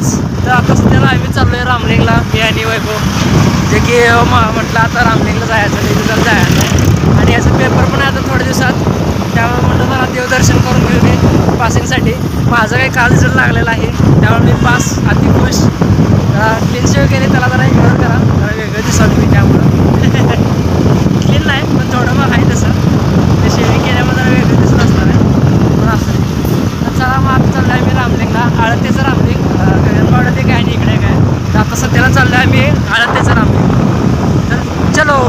Guys, तर आता सध्याला आम्ही चाललोय रामलिंगला, मी आणि वैभव. जे की म्हटलं आता रामलिंगला जायचं नाही, रिझल्ट जायचं आहे आणि याचा पेपर पण आहे आता थोड्या दिवसात. त्यामुळे म्हटलं मला देवदर्शन करून घेऊ दे पासिंगसाठी. माझं काही काल रिझल्ट लागलेला आहे, त्यामुळे मी पास अति खुश. क्लीन शेव केले, त्याला जरा इग्नोर करा, जरा वेगळं दिसत मी त्यामुळं. क्लीन नाही पण थोडंफार आहे तसं, ते शेविंग केल्यामुळे जरा वेगळं दिसत असणार आहे, पण असं तर चला मग आता चाललो आहे मी रामलिंगला. आळतेचं रामलिंग, गगनबावडा ते काय नाही इकडे काय. तर आता सध्याला चाललो आहे मी आळतेचं रामलिंग. तर चलो.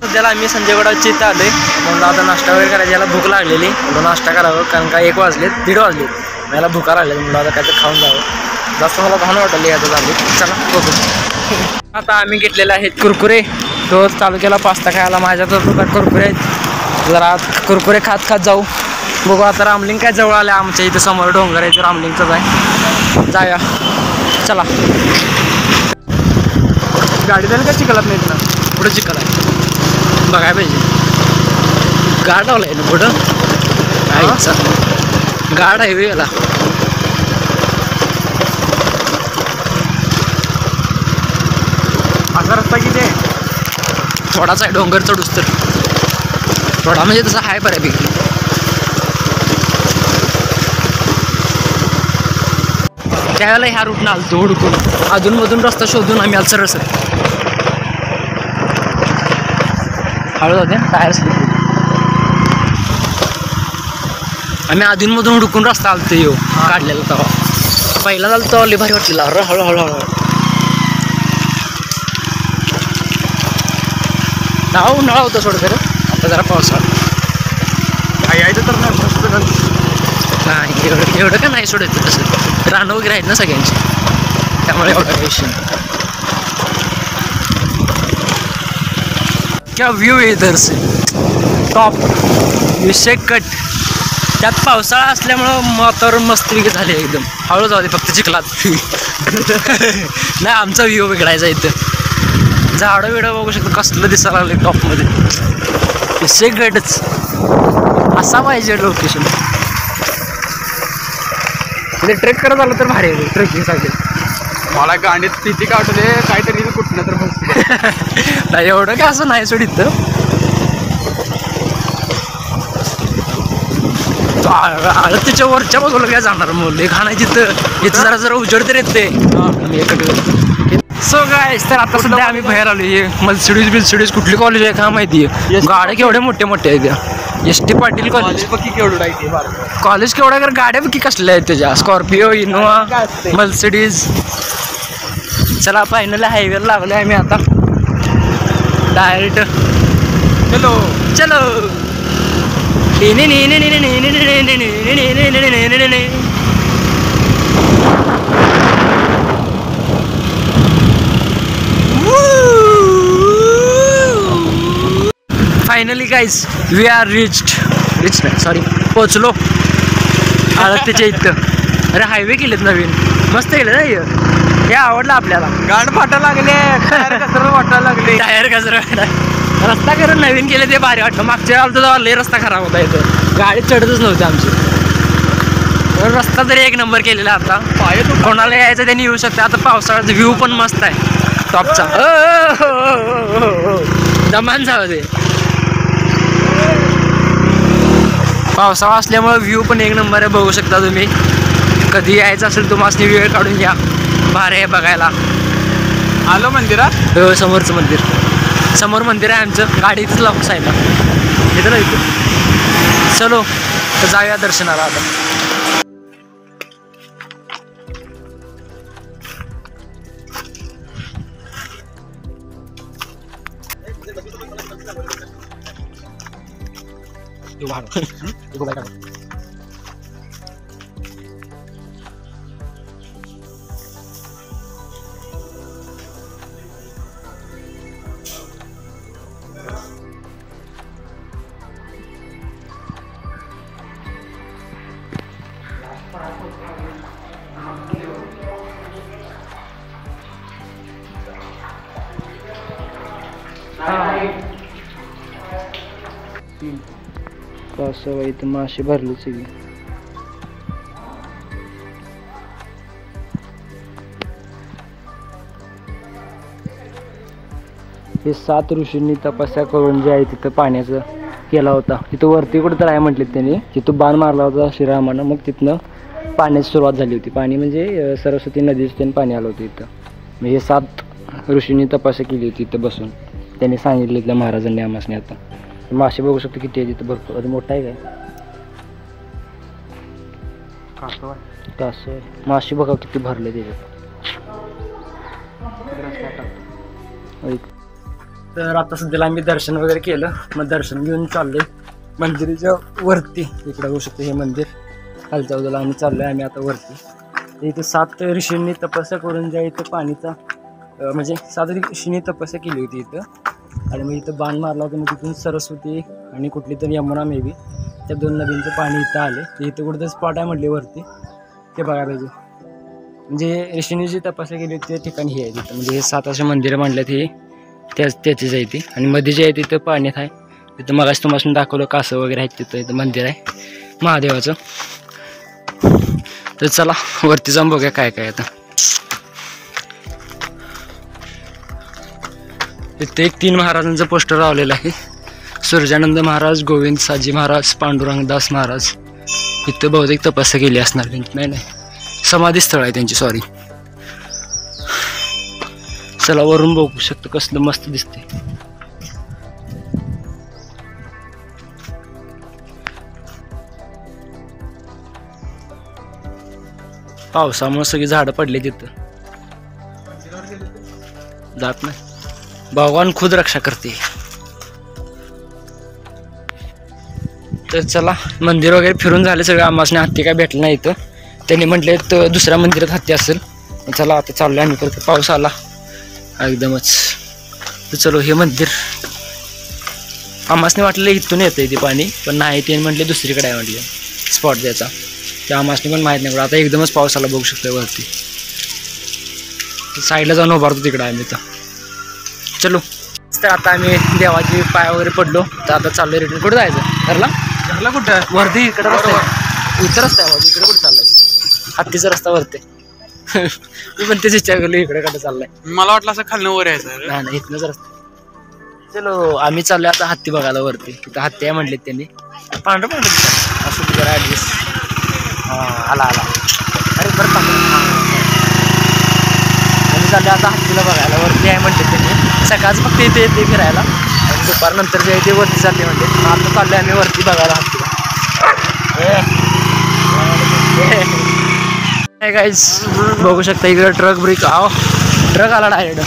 सध्याला आम्ही संजयगडाची इथं आलोय. म्हणून आता नाश्ता वगैरे करायची, याला भूक लागलेली, म्हणून नाश्ता करावं, कारण का 1 वाजलेत, 1:30 वाजलेत. मला भुका लागले, म्हणून आता काहीतरी खाऊन जावं. जास्त मला घाण वाटली आता झाली. चला बघू. आता आम्ही घेतलेले आहेत कुरकुरे. तो चालू केला पास्ता खायला. माझ्या तर दुकान कुरकुरे आहेत, जरा कुरकुरे खात खात जाऊ. बघू आता रामलिंग काय जवळ आलं, आमच्या इथं समोर डोंगर आहे, रामलिंगचं आहे, जाऊया. चला. गाडी जाईल का चिखलात नाही ना, पुढे चिखल आहे बघाय पाहिजे. गाड लावलाय ना पुढं, गाड आहे वेळेला. असा रस्ता किती आहे? थोडाच आहे, डोंगर चढूस तर थोडा म्हणजे तसा आहे बऱ्यापैकी. त्यावेळेला ह्या रूटनं आलतो हुडकून, अधूनमधून रस्ता शोधून आम्ही आलो सरळ. हळू जाते टायर स्लिप. आम्ही अधूनमधून हुडकून रस्ता आलतो येऊ काढलेला. तेव्हा पहिला झालं तेव्हा लई भारी वाटलेला. हळूहळू हळूहळू नाव उन्हाळा होता सोड, खरं आता जरा पावसाळा यायचं तर नाही मस्त नाही. एवढं का नाही सोडायचं, तसं रानं वगैरे आहेत ना सगळ्यांची, त्यामुळे एवढा विषय. क्या व्यू आहे इधर से, टॉप विषय कट. त्यात पावसाळा असल्यामुळं वातावरण मस्तपैकी झाले एकदम. हळू जाऊ दे फक्त चिखलात. नाही आमचा व्ह्यू वेगळायचा इथं. झाडं बिडं बघू शकतो कसलं दिसायला लागलं टॉपमध्ये. विषय कटच असा पाहिजे लोकेशन. तिथे ट्रेक करत आलं तर भारी आहे ट्रेकिंगसाठी. मला गाडीत तिथे काढले काहीतरी कुठलं तर बसते. नाही एवढं का असं नाही सोड. इथं त्याच्या वरच्या बाजूला काय जाणार मुलं खाण्याची, तिथं इथं जरा उजेड तर येते. सो गाईस, तर आता सध्या आम्ही बाहेर आलो. मर्सिडीज कुठली कॉलेज आहे का माहिती आहे. गाड्या केवढ्या मोठ्या मोठ्या आहेत त्या. S T Patil college. College केवढ्या कर, गाड्या बघी कसल्या आहेत त्याच्या. Scorpio, Innova, Mercedes. चला फायनली हायवेला लागलो आहे मी आता डायरेक्ट. चलो चलो. Finally guys we are reached नाही सॉरी पोचलो आळत्याच्या इथं. अरे हायवे केलेत नवीन, मस्त केलं ना हे आवडलं आपल्याला. गाड फाटायला लागले, टायर कचरा वाटायला लागले. टायर कचरा रस्ता करून नवीन केले ते भारी वाटलं. मागच्या आलं तर लय रस्ता खराब होता इथं, गाडी चढतच नव्हती आमची. रस्ता तरी एक नंबर केलेला. आता कोणाला यायचं त्यांनी येऊ शकतं. आता पावसाळ्याचा व्ह्यू पण मस्त आहे टॉपचा. दमान जावं ते. पावसाळा असल्यामुळे व्ह्यू पण एक नंबर आहे, बघू शकता तुम्ही. कधी यायचं असेल तुम्हाला वेळ काढून या, भारी आहे बघायला. आलो मंदिरात. समोरचं मंदिर, समोर मंदिर आहे आमचं, गाडी इथंच लावून साईडला इथं ना इथं. चलो तर जाऊया दर्शनाला आता. कसं इथं मासे भरले सगळे. हे 7 ऋषींनी तपस्या करून जे आहे तिथं पाण्याचं केला होता. तिथं वरती कुठं तर आहे म्हटले त्यांनी, तिथं बाण मारला होता श्रीरामानं. मग तिथनं पाण्याची सुरुवात झाली होती. पाणी म्हणजे सरस्वती नदीचं त्यांनी पाणी आलं होतं इथं. मग हे 7 ऋषींनी तपस्या केली होती इथं बसून. त्यांनी सांगितलं इथल्या महाराजांनी आम्हासने. आता मासे बघू शकतो किती आहे तिथं, भरपूर. अरे मोठा आहे काय कासव. मासे बघा किती भरले त्याच्यात. तर आता सध्याला आम्ही दर्शन वगैरे केलं. मग दर्शन घेऊन चाललोय मंदिराच्या वरती. इकडे बघू शकतो हे मंदिर, खालच्या बाजूला आम्ही चाललोय. आम्ही आता वरती. इथे 7 ऋषींनी तपस्या करून ज्या इथं पाणीचा म्हणजे 7 ऋषींनी तपस्या केली होती इथं. आणि मग इथं बाण मारला होता. मग तिथून सरस्वती आणि कुठली तरी यमुना मे बी, त्या 2 नदींचं पाणी इथं आले. ते इथं कुठं स्पॉट आहे म्हटले वरती, ते बघायला पाहिजे. म्हणजे ऋषींनी जी तपस्या केली होती त्या ठिकाणी हे आहे तिथं. म्हणजे हे 7 असे मंदिरं मांडल्यात, हे त्याचीच आहे ती. आणि मध्ये जे आहे तिथं पाण्यात आहे. तिथं मगाशी तुम्हाला दाखवलं कासव वगैरे आहेत तिथं. इथं मंदिर आहे महादेवाचं. तर चला वरती जाऊन बघूया काय काय आता. इथे एक 3 महाराजांचं पोस्टर लावलेलं आहे. सूर्जानंद महाराज, गोविंद साजी महाराज, पांडुरंगदास महाराज. इथं बहुतेक तपस्या केली असणार त्यांची. नाही समाधी स्थळ आहे त्यांची, सॉरी. चला वरून बघू शकतो कसलं मस्त दिसते. पावसामुळे सगळी झाडं पडली तिथं, जात नाही. भगवान खुद रक्षा करते. तर चला मंदिर वगैरे फिरून झाले सगळं. आम्हाला हत्ती काय भेटलं नाही इथं. त्यांनी म्हटले तर दुसऱ्या मंदिरात हत्ती असेल. चला आता चाललोय आम्ही परत. पाऊस आला एकदमच. तर चलो हे मंदिर आम्हाला वाटलं इथून येतं ते पाणी, पण नाही. ते म्हटले दुसरीकडे आहे म्हटले स्पॉट त्याचा. ते आम्हाला पण माहीत नाही. आता एकदमच पाऊस आला बघू शकतो वरती. साईडला जाऊन उभारतो तिकडं आम्ही तर. चलो तर आता आम्ही देवाचे पाय वगैरे पडलो. तर आता चाललोय रिटर्न. कुठं जायचं घरला? घरला कुठं? वरती इकडे रस्ता आहे. इथं रस्ता आहे इकडे कुठं चाललाय? हत्तीचा रस्ता वरती. मी पण तेच विचार करलो इकडे कुठं चाललाय. मला वाटलं असं खालनं वर यायचं. नाही इथनंच रस्ता. चलो आम्ही चाललोय आता हत्ती बघायला वरती. तिथं हत्ती आहे म्हटलेत त्यांनी. पांढरं पांढरं असं जरा ॲडजस्ट. आला अरे बरं पांढरं. आम्ही चाललो आता हत्तीला बघायला. वरती आहे म्हणते त्यांनी. सकाळच फक्त इथे येते फिरायला आणि दुपारनंतर जे आहे ते वरती चालले म्हणते. आता चाललोय आम्ही वरती बघायला हत्तीला. गाईज बघू शकता इकडे ट्रक ब्रिक. ट्रक आला डायरेक्ट.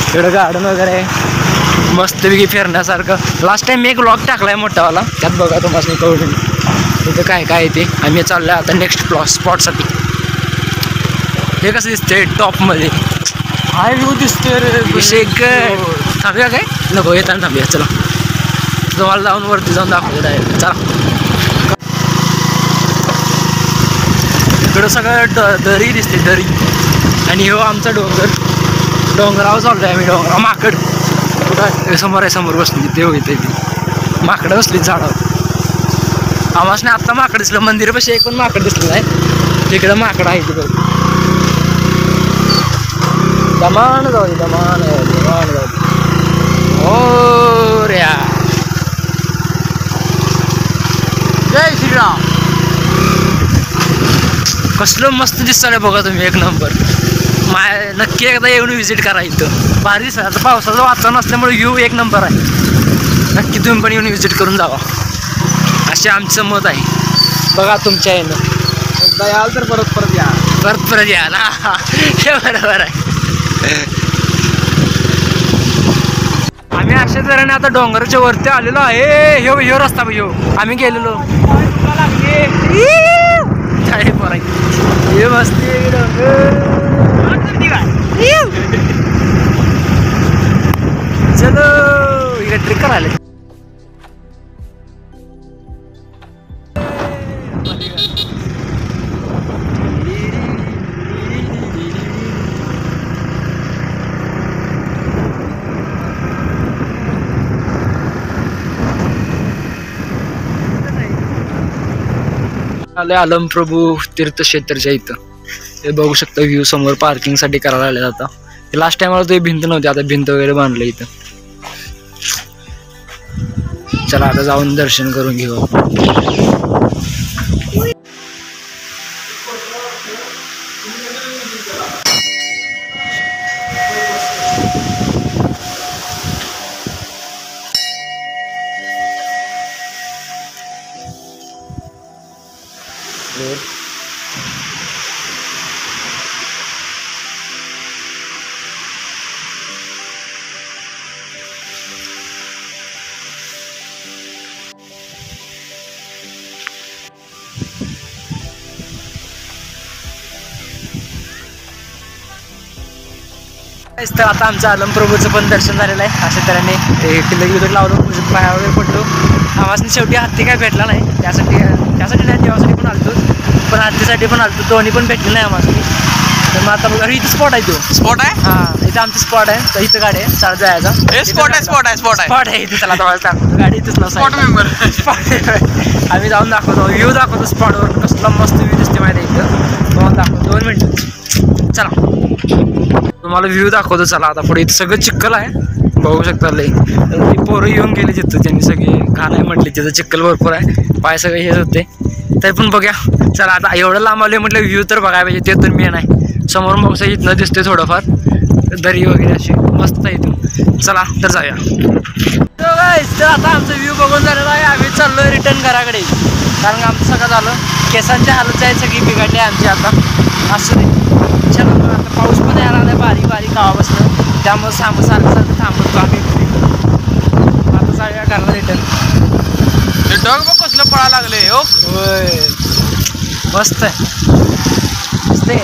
इकडं गार्डन वगैरे आहे मस्तपैकी फिरण्यासारखं. लास्ट टाइम मी एक व्लॉग टाकलाय मोठावाला, त्यात बघा तुम्हाला कळून तिथं काय काय आहे ते. आम्ही चाललोय आता नेक्स्ट स्पॉटसाठी. हे कसं दिसतंय टॉपमध्ये. हाय व्ह्यू दिसतोय रे. विषय थांबूया काय? नको येताना थांबूया. चला तुम्हाला जाऊन वरती जाऊन दाखवतो डायरेक्ट. चला इकडं सगळं दरी दिसते, दरी. आणि हो आमचा डोंगरावर चाललो आहे आम्ही. डोंगराव माकड कुठं समोर आहे, समोर बसली ते होते ती माकडं बसली झाडावर. आम्हाला आत्ता माकड दिसलं. मंदिरापाशी एक पण माकड दिसलं नाही. तिकडं माकड आहे तिकडं. दमान जाऊ दे, दमान जाऊ दे. हो रे जय श्री श्रीराम. कसलं मस्त दिसतंय बघा तुम्ही, एक नंबर. नक्की एकदा येऊन व्हिजिट करा इथं, भारी दिसत. आता पावसाचं वातावरण असल्यामुळे व्ह्यू एक नंबर आहे. नक्की तुम्ही पण येऊन व्हिजिट करून जावा, असे आमचं मत आहे. बघा तुमच्या येणं, एकदा याल तर परत या. परत या ना. हे बरोबर आहे. आम्ही अशा तऱ्हेने आता डोंगराच्या वरती आलेलो आहे. ह्यो रस्ता ह्यो आम्ही गेलेलो. काय बोलायचं, हे मस्ती चलो इकडे ट्रिक करायला. आले अलमप्रभू तीर्थक्षेत्रच्या इथं. हे बघू शकता व्ह्यू समोर पार्किंग साठी करायला आले. आता लास्ट टाइम मला ते भिंत नव्हती, आता भिंत वगैरे बांधलं इथं. चला आता जाऊन दर्शन करून घेऊ. तर आता आमचं अलमप्रभूचं पण दर्शन झालेलं आहे. अशा तऱ्हेने किल्ले वगैरे लावलो, पाया वगैरे पडलो. आम्हाला शेवटी हत्ती काय भेटला नाही, त्यासाठी नाही, देवासाठी पण आलतो, पण हत्तीसाठी पण आलतो. दोन्ही पण भेटले नाही आम्हाला. तर मग आता बघा इथं स्पॉट आहे. तो स्पॉट आहे. हां, इथं आमचं स्पॉट आहे. तर इथं गाडी आहे, चालत जायचा. स्पॉट आहे इथे. चला आता दाखवतो, गाडी इथंच नव्हतं. Spot member. स्पॉट आम्ही जाऊन दाखवतो, व्ह्यू दाखवतो स्पॉटवर. कसला मस्त व्ह्यू दिसते माहिती आहे इथं. जाऊन दाखवतो 2 मिनिटं. चला तुम्हाला व्ह्यू दाखवतो. चला आता पुढे इथं सगळं चिखल आहे, बघू शकता. लई पोरं येऊन गेले तिथं, त्यांनी सगळे घालाय म्हटले. तिथं चिखल भरपूर आहे, पाय सगळे हेच होते. तरी पण बघा. चला आता एवढं लांब आले म्हटलं, व्ह्यू तर बघायला पाहिजे. ते तर मेन आहे. समोर मग इथनं दिसते थोडंफार दरी वगैरे अशी मस्त आहे इथून. चला तर जाऊया. तर आता आमचा व्ह्यू बघून झालेला आहे. आम्ही चाललो रिटर्न घराकडे, कारण आमचं सगळं झालं. केसांची हालत आहे सगळी बिघडली आमची आता. असं नाही. चला मग आता पाऊस पण यायला आला बारीक बारीक गावापासून, त्यामुळे सारखं थांबतो आम्ही. आता जाऊया घरला रिटर्न. डग बघ कसलं पळायला लागले. हो होय, मस्त आहे. मस्त आहे.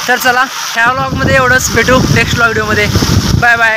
तर चला ह्या व्लॉगमध्ये एवढंच. भेटू नेक्स्ट व्हिडिओमध्ये. Bye bye.